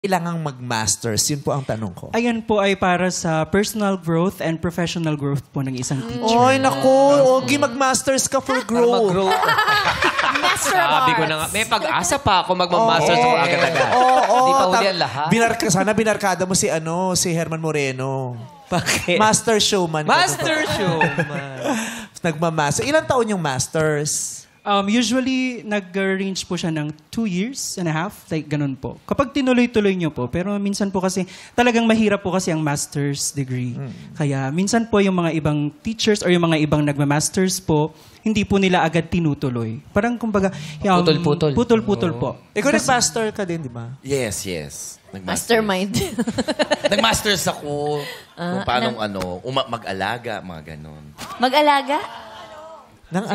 kailangang mag-masters? Yun po ang tanong ko. Ayan po ay para sa personal growth and professional growth po ng isang teacher. Oy, naku. Ogi, mag-masters ka for growth. Sabi ko na nga, may pag-asa pa ako mag-masters ako agad-agad. Hindi pa huli ang lahat. Sana binarkada mo si Herman Moreno. Bakit? Master showman. Master showman. Nagmamaster. Ilang taon yung masters? Usually, nag-range po siya ng 2 years and a half. Like, ganun po. Kapag tinuloy-tuloy niyo po. Pero minsan po kasi, talagang mahirap po kasi ang master's degree. Kaya minsan po yung mga ibang teachers or yung mga ibang nagma-masters po, hindi po nila agad tinutuloy. Parang kumbaga, putol-putol. Putol-putol po. Ikaw nag-master ka din, di ba? Yes. Mastermind. Nag-masters ako kung paano mag-alaga, mga ganon. Mag-alaga? Nang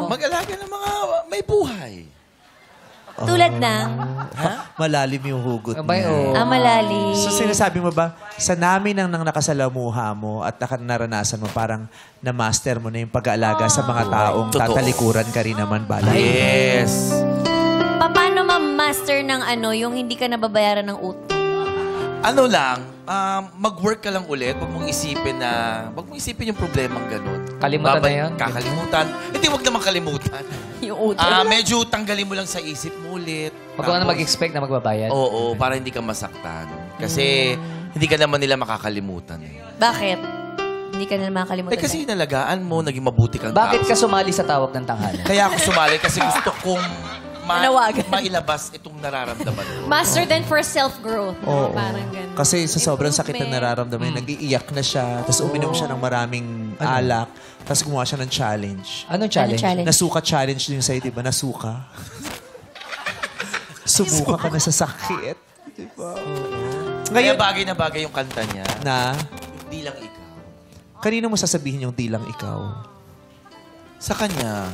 Mag-alaga ng mga may buhay. Tulad ng? Malalim yung hugot niya. Malalim. So sinasabi mo ba, sa namin nang nakasalamuha mo at naranasan mo, parang na-master mo na yung pag-aalaga sa mga taong tatalikuran ka rin naman bala? Yes. Paano ma-master ng yung hindi ka nababayaran ng utang? Ano lang, mag-work ka lang ulit. Huwag mong isipin yung problemang ganun. Kalimutan na yan? Kakalimutan. Hindi, huwag naman kalimutan. Yung utang. Medyo tanggalin mo lang sa isip mo ulit. Huwag ka na mag-expect na magbabayad. Oo, para hindi ka masaktan. Kasi hindi ka naman nila makakalimutan. Bakit? Hindi ka na makakalimutan. Kasi inalagaan mo, naging mabuti kang tao. Bakit ka sumali sa tawag ng tanghalan? Kaya ako sumali kasi gusto kong mailabas itong nararamdaman ko. Master then for self-growth. Parang ganun. Kasi sa sobrang sakit na nararamdaman, nag-iiyak na siya, tapos uminom siya ng maraming alak, tapos gumawa siya ng challenge. Anong challenge? Nasuka challenge din sa'yo, di ba? Nasuka. Sumuka ka na sa sakit. Di ba? Ngayon, bagay na bagay yung kanta niya. Na? Yung Di Lang Ikaw. Kanino mo sasabihin yung di lang ikaw? Sa kanya.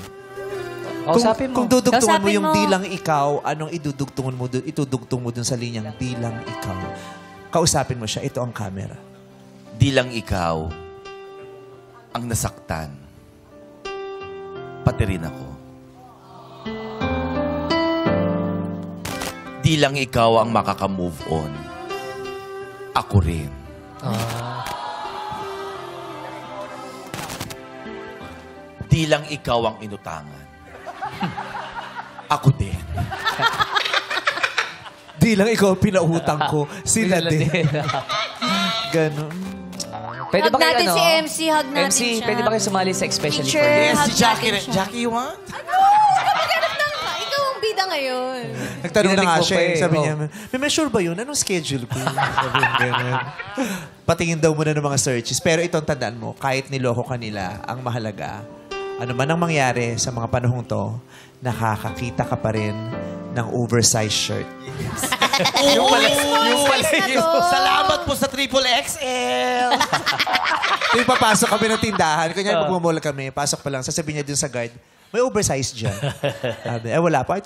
Kung dudugtungan mo yung di lang ikaw, anong itudugtong mo dun sa linyang di lang ikaw? Kausapin mo siya. Ito ang camera. Di lang ikaw ang nasaktan. Pati rin ako. Di lang ikaw ang makaka-move on. Ako rin. Di lang ikaw ang inutangan. Ako din. Di lang ikaw ang pinautang ko. Sila din. Ganon. Pwede ba kayo, natin si MC, hug natin siya. Pwede ba kayo sumali sa especially Teacher. for you? Yes, si Hug Jackie natin rin. siya. Jackie, you want? Ikaw ang bida ngayon. Nagtanong na nga Pinalik mo siya pa eh. eh. Sabi niya, may sure ba yun? Anong schedule ko? Sabi niya, ganun. Patingin daw muna ng mga searches. Pero itong tandaan mo, kahit niloko ka nila, ang mahalaga, ano man ang mangyari sa mga panahong to, nakakakita ka pa rin ng oversized shirt. Yung pala yun. Salamat po sa Triple XL. Yung papasok kami ng tindahan, kanya magmamall kami, pasok pa lang, sasabihin niya dun sa guard, may oversized dyan. Sabi, wala pa.